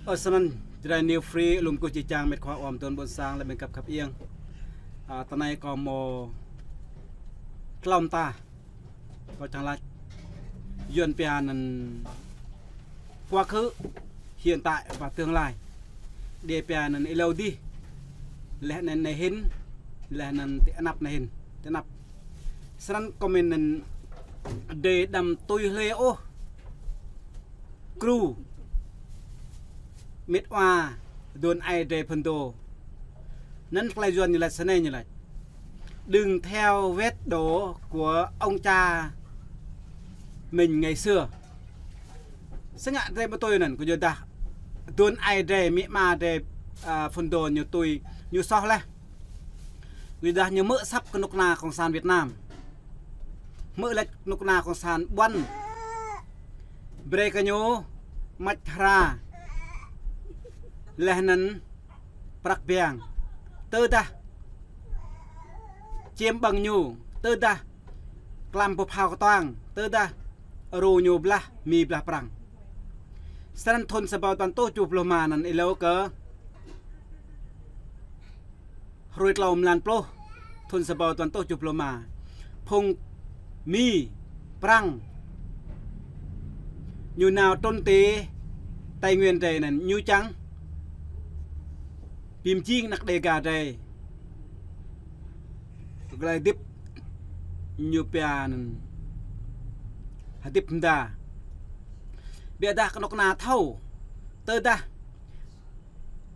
ở sân trái new free lùm cô chỉ trang mệt khoa ôm tuần bồn sang là mình cặp yên tận này có một lòng ta có chẳng là duyên pian quá khứ hiện tại và tương lai để pian lâu đi lẽ này hình lẽ này nắp này hình nắp sân comment để đầm tôi leo crew mít hoa đồn ai để phân đồ nấn play duyên như là sân này như này đừng theo vết đố của ông cha mình ngày xưa sáng ngạn đây mà tôi nè của chúng ta đồn ai để mít mà để phân đồ như tôi như sau này người ta như mỡ sắp cái nục naของsàn Việt Nam mỡ lệch nục naของsàn bắn breakanyo mạch ra lehnan prak biang tơ ta chiêm bằng nhu tơ ta clam bột hào toang tơ ta ru nhu bla mi bla prang san thôn sa bao toàn tô chụp lô mà năn ilo cơ rồi lom lan plo thôn sa bao toàn tô chụp lô mà phong mi prang nhu nào tôn tế Tây Nguyên đây nè nhu trắng phim chiên nặc đề gà đây cái tiếp nhu pian hạt tiếp đà bia đà nó na thâu tơ ta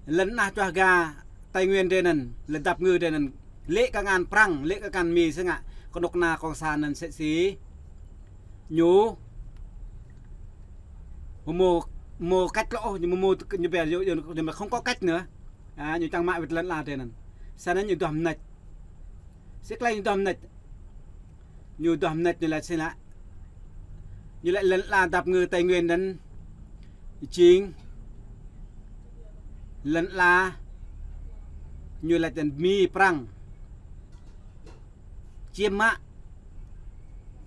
lần na cho gà Tây Nguyên đây nè lần đạp ngư đây nè lễ các ngàn prang lễ các ngàn mì xem ạ con độc na con sàn nè sẽ xí nhú mô cách lỗ nhưng mà mô như bây giờ mà không có cách nữa như trang mại vật lẫn là thế này sao nó như tầm nạch xích lên như tầm nạch như là xem lại như lại lẫn là tập người Tây Nguyên đến chính lẫn là như là tên mi prang chiêm mạ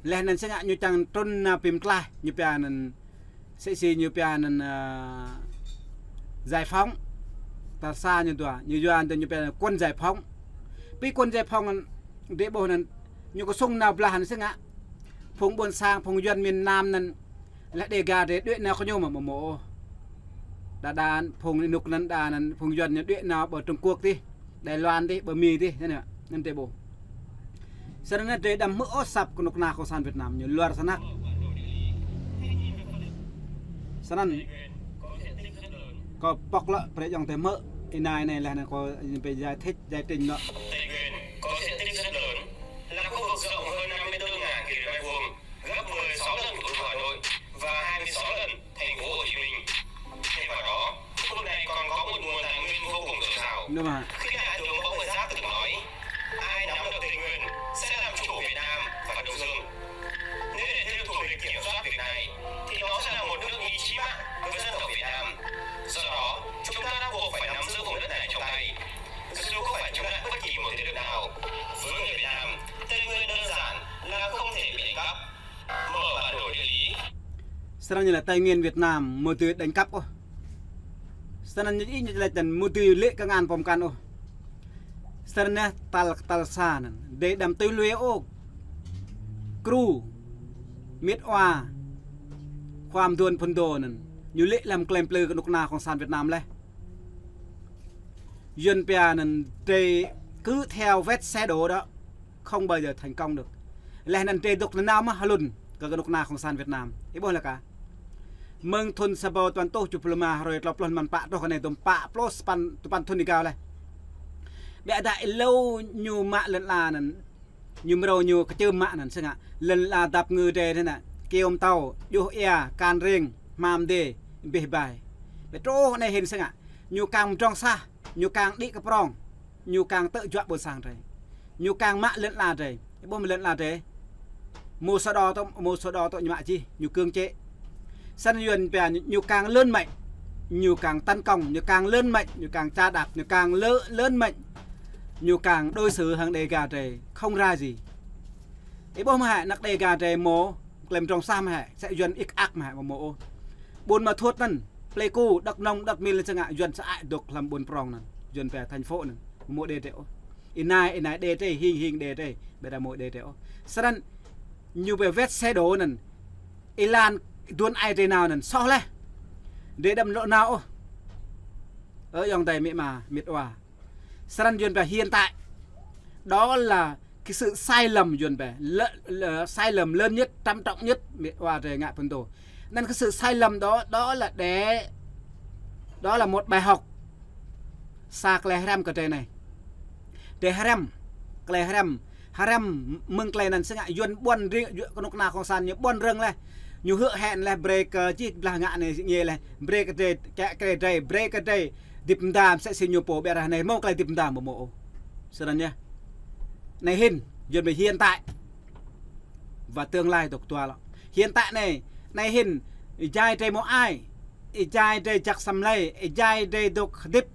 lên nên sẽ như trang trôn phim clay như bây giờ sẽ xì như pian giải phóng ta xa như tòa như doan như pian quân giải phóng vì quân giải phóng để bộ này như có sông nào là hắn sẽ ngã phùng buôn sang phùng duyên miền Nam nên lại đề gà để đuổi nào có nhau mà mổ đà phùng nục nên đà nên phùng duyên như đuổi nào ở Trung Quốc đi Đài Loan đi bờ mì đi thế này nên để bộ sau đó để đâm mỡ sập của nục nào của sàn Việt Nam như loạt sẵn nát sẵn có bọc lợ phải dòng thế mỡ cái này là có phải giải thích giải trình nữa. Tây Nguyên có diện tích rất lớn, là khu vực rộng hơn 54.000 km2, gấp 16 lần thủ đô Hà Nội và 26 lần thành phố Hồ Chí Minh. Thêm vào đó, khu vực này còn có một nguồn tài nguyên vô cùng dồi dào. Nhưng mà khi Đại tướng Võ Nguyên Giáp từng nói, ai nắm được Tây Nguyên sẽ làm chủ Việt Nam và Đông Dương. Nếu để tiếp tục kiểm soát việc này, thì nó sẽ là một nước ý chí mạng với dân tộc Việt Nam. Do đó, chúng ta đã buộc phải nắm giữ vùng đất này trong tay. Dù không phải chống lại bất kỳ một thế lực nào, với người Việt Nam, Tây Nguyên đơn giản là không thể bị đánh cắp. Mở bản đồ địa lý. sao như là Tây Nguyên Việt Nam một từ đánh cắp ô. Sao như ít như là tần một từ lệ các ngàn vòng can ô. Sao nè tal sa nè để đâm tới lưới ô. Crew miết hoaความดวนพนโดนั่นอยู่เละลำเกลมเปลือกนกนาของสานเวียดนามเลยยืนเปียนั่นเตcứ theo vết xe đổ đó không bao giờ thành công được lẽ nên tê đục nào mà lùn cái nục naของสานเวียดนามý bố là cả mừng thôn sa bao toàn tô chụp lama rồi lọp lon man pạ đó cái này tụm pạ plus pan thôn đi cao này bẹ đại lâu nhiều mạ lần làนั่นnhiều màu nhiều cái chơm mạนั่นซึ่งอ่ะlần là đạp ngư đề thế này kêu tàu du ea can riêng mam đề bề bài bề trô này hình xem ạ nhiều càng trong xa nhiều càng đi cái prong nhiều càng tự chọn buổi sáng rồi nhiều càng mạ lẫn là rồi bố mình lẫn là thế một số đó tội như mạ chi nhiều cương chế sân duyên về nhiều càng lớn mạnh nhiều càng tấn công nhiều càng lớn mạnh nhiều càng tra đạp nhiều càng lớn mạnh nhiều càng đối xử hàng đề gà trời không ra gì ấy bố mà nặc đề gà trời mồ làm trong xa mà sẽ duyên ít ác mà mồ buồn mà thuốc năn pleiku đắc nông đắc min lên chẳng ngại duyên sẽ độc làm buồn prong nè duyên về thành phố nè mỗi đề tẹo inai đề tê hình đề tê bây giờ mỗi đề tẹo sau đó nhiều về vết xe đổ nè Ilan đuôn ai thế nào nè so le để đâm lộ nào ở dòng tay mẹ mà miệt hòa sau đó duyên về hiện tại đó là cái sự sai lầm duyên về sai lầm lớn nhất trăm trọng nhất miệt hòa về ngại phân tổ nên cái sự sai lầm đó là một bài học sạc lệ haram cái này để haram mừng cái này sẽ ngại duyên buồn riêng con nục nào con san như buồn rừng này nhiều hứa hẹn là break chứ là ngại này như là break cái đây break cái đây dịp đàm sẽ xin nhiều bộ bè này mong cái dịp đàm một mộ sau đó nhé này duyên về hiện tại và tương lai độc tòa hiện tại này hình trai trai một ai trai trai chắc xăm lây trai trai độc đip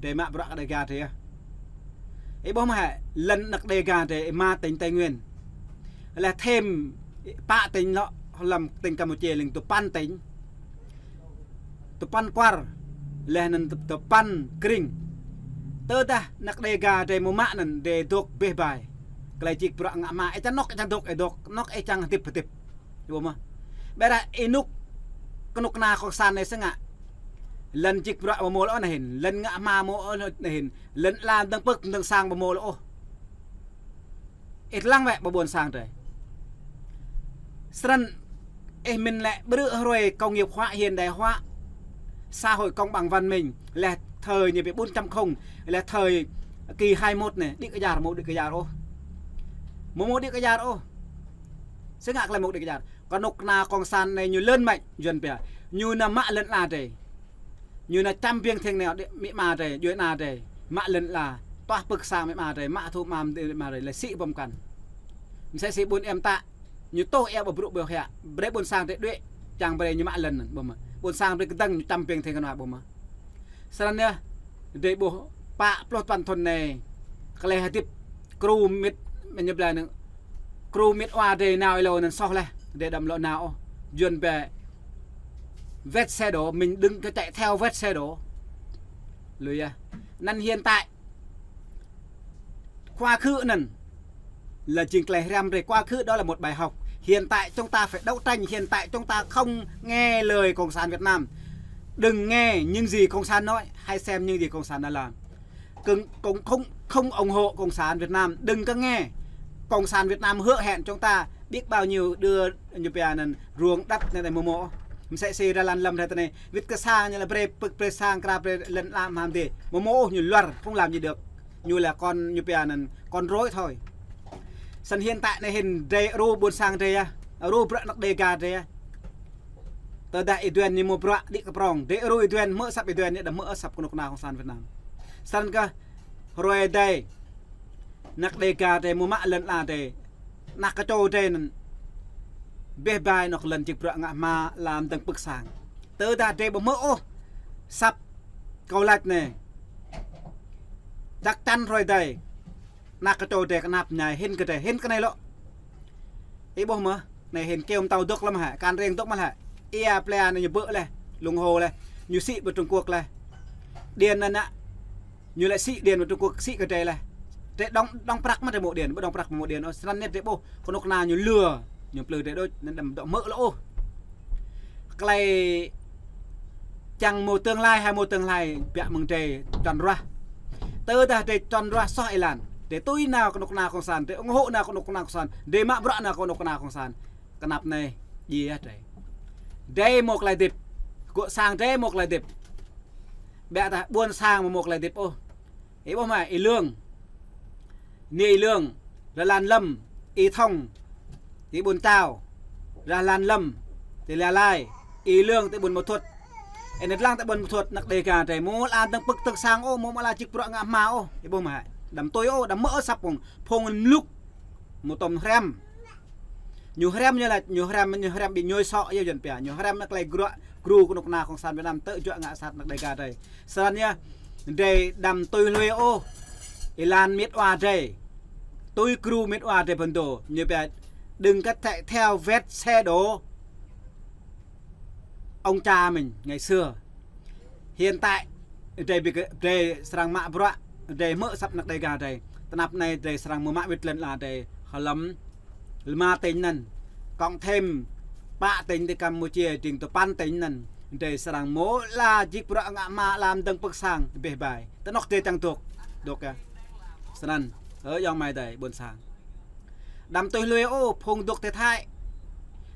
để mà bạc đại gà thế ấy bố mẹ lần đặc đề gà để ma tính Tây Nguyên là thêm bạ tính nó làm tình Campuchia linh tụ pan tính tụ pan quar là nên tụ pan kring tơ ta đặc đề gà để một mạ nên để độc bê bài cái chỉ bạc ngã mà ấy nóc chẳng độc nóc ấy chẳng tip đúng không bây giờ inuk con nục na con san này sẽ ngạ lần chích bạc một mồ lỗ này hình lần ngã ma mồ này hình lần làm đang bực đang sang một mồ lỗ ít lăng vậy mà buồn sang rồi sân mình lại bữa rồi công nghiệp hóa hiện đại hóa xã hội công bằng văn minh là thời như vậy 400 là thời kỳ 21 này đi cái già một đi cái già ô một đi cái già ô sẽ ngạc lại một đi cái già còn nục na con san này như lớn mạnh dần bè như là mạ lần là đây như là trăm viên thiên nào mỹ mà đây dưới na đây mạ lần là toa bực sang mỹ mà đây mạ thu mà đây là sĩ bom cần mình sẽ sĩ bốn em ta như tôi em ở bụng biểu hẹ để bốn sang để đuệ chẳng về như mạ lần bom mà bốn sang để cái tăng trăm viên thiên nào bom mà sau đó để bộ bạ plot pan thôn này cái này hay tiếp kru mít mình nhập lại nữa kru mít oa đây nào lâu nên so lại để đầm lộ nào duyên về vết xe đổ mình đừng có chạy theo vết xe đổ lùi à nên hiện tại quá khứ nè là trình lệ ram rồi quá khứ đó là một bài học hiện tại chúng ta phải đấu tranh hiện tại chúng ta không nghe lời Cộng sản Việt Nam đừng nghe những gì Cộng sản nói hay xem những gì Cộng sản đã làm cũng không ủng hộ Cộng sản Việt Nam đừng có nghe Cộng sản Việt Nam hứa hẹn chúng ta biết bao nhiêu đưa như bây giờ ruộng đất này mồ mộ mình sẽ xây ra lan lâm thế này vít cái sang như là pre sang cà pre lần làm gì mồ mộ như loạt không làm gì được như là con như bây giờ con rối thôi sân hiện tại này hình đây ru buồn sang đây ru bạ nặc đề gà đây tờ đại tuyển như một bạ đi cái prong để ru tuyển mỡ sập tuyển như là mỡ sập của nông nào sang Việt Nam sân cơ rồi đây nặc đề gà đây một mạ lần là đây nạc cái trâu trên bê bài nó lần chụp rạng ngã mà làm từng bức sáng tớ đã đây bộ mỡ sắp cầu lạch này chắc chắn rồi đây nạc cái trâu đây cái nạp nhảy hình cái này lộ ý bố mơ này hình kêu tàu đốc lắm hả can riêng đốc mà hả ia plea này như bữa này lùng hồ này như sĩ của Trung Quốc này điền này nè như lại sĩ điền của Trung Quốc sĩ cái đây này đong prak mà để một điền đong prak một điền nó săn nét đấy bố con nóc nào như lừa nhiều lừa đấy đôi nên đầm độ mỡ lỗ cái này chẳng một tương lai hay một tương lai bẹ mừng trề tròn ra tớ ta trề tròn ra soi làn để tôi nào con nóc nào không sàn để ủng hộ nào con nóc nào không sàn để mạ bạ nào con nóc nào không sàn cái nạp này gì hết đấy đây một lại điệp của sang đây một lại điệp bẹ ta buôn sang một lại điệp ô ấy bố mày ý lương nị lương ra lan lâm ý thông thì buồn tao ra lan lâm thì là lai ý lương tại buồn một thuật em lang tại buồn một thuật nặc đề cả để mua lan tăng bực thực sang ô mua là chích bọ ngã mà ô thì bố mày đầm tôi ô đầm mỡ sập phong lúc một tôm rem nhiều rem như là nhiều rem bị nhoi sọ như dần bẻ nhiều rem nặc lại gru của nục nào không san Việt Nam tự chọn ngã sạt nặc đề cả đây san nhá để đầm tôi lôi ô Ilan miết oa đây tôi crew miết oa đây phần đồ như vậy đừng có chạy theo vết xe đổ ông cha mình ngày xưa hiện tại đây sang mạ bọa đây mỡ sắp nặc đây gà đây nạp này đây sang mỡ mạ việt lần là đây họ lắm mà tính nần cộng thêm ba tính từ Campuchia trình từ pan tính nần đây sang mố là chỉ bọa ngạ mà làm từng bức sang bề bài ta nóc tê tăng thuộc được à sân ở dòng mày đây buồn sang đâm tôi lưới ô phong đục thế thái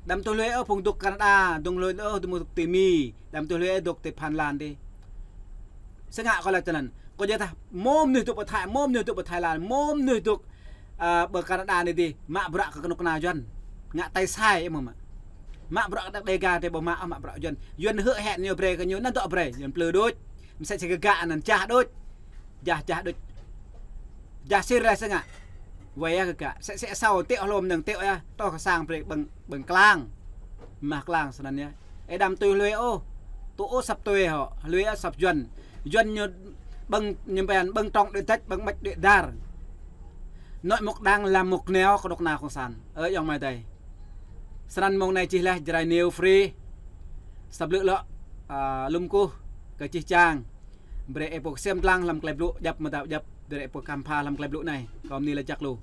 đâm tôi lưới ở phong đục Canada đung lưới ở đung đục tì mì đâm tôi lưới ở đục tì Phan Lan điซึ่งหากอะไรจันก็จะทำมุมหนึ่งตัวประเทศมุมหนึ่งตัวประเทศลานมุมหนึ่งตัวเบอร์แคนาดานี่ดีมาบระกับนกนายันงะไตไส้เอ็มมาบระกับเดกาแต่บ่มาบระยันยันเหือแหนเนี่ยเบรกันอยู่นั่นตัวเบรยันเปลือยด้วยมันใส่กะกะนั่นจ่าด้วยจ่าด้วยจ่าซีอะไรซึ่งอ่ะไว้กะกะเสะเศร้าเตะอารมณ์หนึ่งเตะอ่ะต่อกระสร้างเบรบังกลางมากลางสนั่นเนี่ยไอ้ดำตัวลอยโอตัวโอสับตัวเหรอลอยสับยันnhư bằng như bèn bằng trọng để tách bằng mạch để đar nội mục đang làm mục neo có độc nào không sàn ở dòng mày đây sàn mong này chỉ là dry new free sập lựa lọ lum cô cái chi trang để epoch xem lang làm klep lụ dập mà tạo dập để epoch campa làm klep lụ này còn ni là chắc luôn